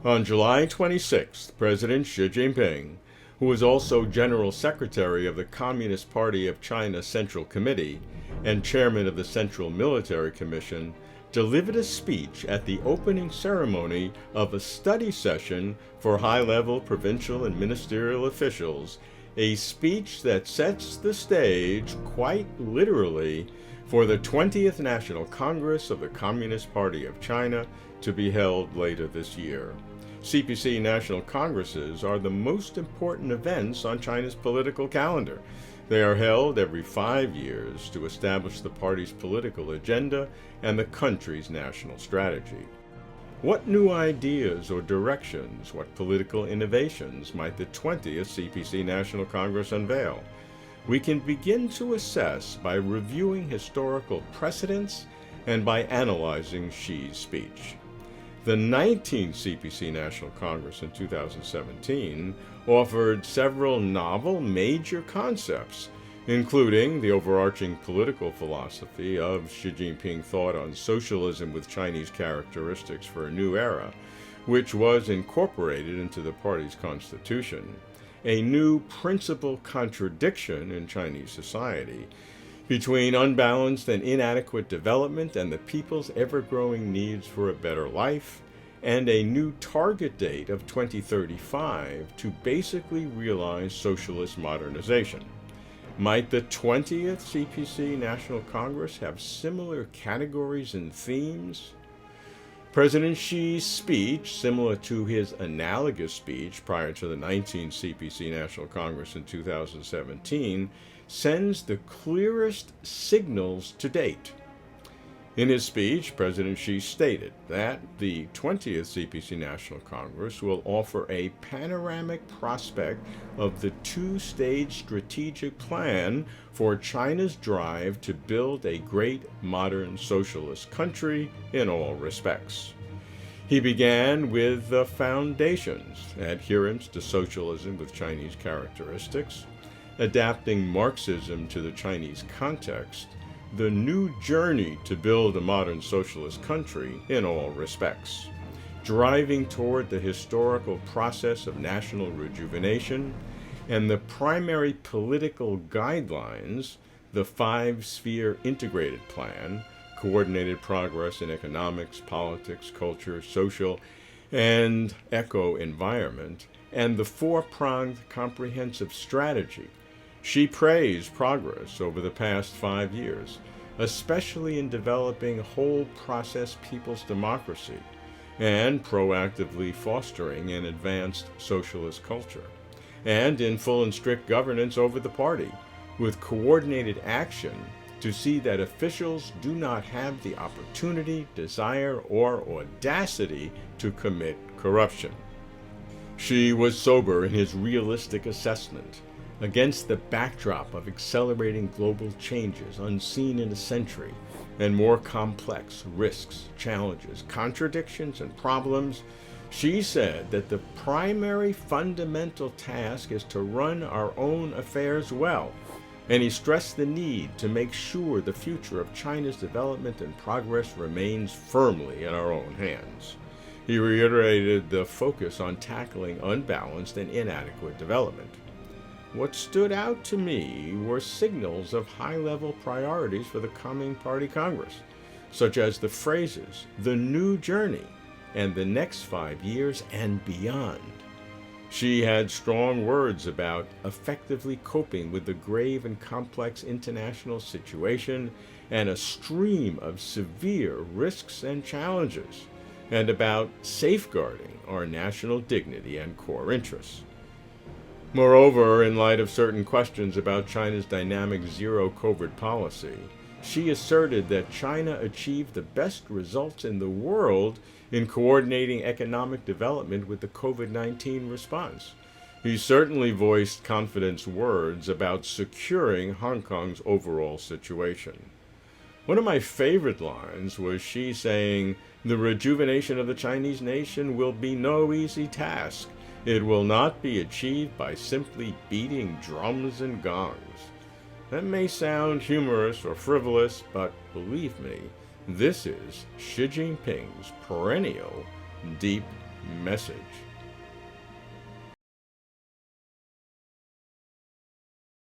On July 26th, President Xi Jinping, who was also General Secretary of the Communist Party of China Central Committee and Chairman of the Central Military Commission, delivered a speech at the opening ceremony of a study session for high-level provincial and ministerial officials, a speech that sets the stage, quite literally, for the 20th National Congress of the Communist Party of China to be held later this year. CPC National Congresses are the most important events on China's political calendar. They are held every 5 years to establish the party's political agenda and the country's national strategy. What new ideas or directions, what political innovations might the 20th CPC National Congress unveil? We can begin to assess by reviewing historical precedents and by analyzing Xi's speech. The 19th CPC National Congress in 2017 offered several novel major concepts, including the overarching political philosophy of Xi Jinping thought on socialism with Chinese characteristics for a new era, which was incorporated into the party's constitution, a new principal contradiction in Chinese society between unbalanced and inadequate development and the people's ever-growing needs for a better life, and a new target date of 2035 to basically realize socialist modernization. Might the 20th CPC National Congress have similar categories and themes? President Xi's speech, similar to his analogous speech prior to the 19th CPC National Congress in 2017, sends the clearest signals to date. In his speech, President Xi stated that the 20th CPC National Congress will offer a panoramic prospect of the two-stage strategic plan for China's drive to build a great modern socialist country in all respects. He began with the foundations: adherence to socialism with Chinese characteristics, adapting Marxism to the Chinese context, the new journey to build a modern socialist country in all respects, driving toward the historical process of national rejuvenation, and the primary political guidelines, the five-sphere integrated plan, coordinated progress in economics, politics, culture, social, and eco-environment, and the four-pronged comprehensive strategy. She praised progress over the past 5 years, especially in developing whole process people's democracy and proactively fostering an advanced socialist culture, and in full and strict governance over the party, with coordinated action to see that officials do not have the opportunity, desire, or audacity to commit corruption. Xi was sober in his realistic assessment. Against the backdrop of accelerating global changes unseen in a century and more complex risks, challenges, contradictions, and problems, Xi said that the primary fundamental task is to run our own affairs well, and he stressed the need to make sure the future of China's development and progress remains firmly in our own hands. He reiterated the focus on tackling unbalanced and inadequate development. What stood out to me were signals of high-level priorities for the coming Party Congress, such as the phrases, the new journey, and the next 5 years and beyond. She had strong words about effectively coping with the grave and complex international situation and a stream of severe risks and challenges, and about safeguarding our national dignity and core interests. Moreover, in light of certain questions about China's dynamic zero-COVID policy, Xi asserted that China achieved the best results in the world in coordinating economic development with the COVID-19 response. He certainly voiced confidence words about securing Hong Kong's overall situation. One of my favorite lines was Xi saying, "The rejuvenation of the Chinese nation will be no easy task. It will not be achieved by simply beating drums and gongs." That may sound humorous or frivolous, but believe me, this is Xi Jinping's perennial, deep, message.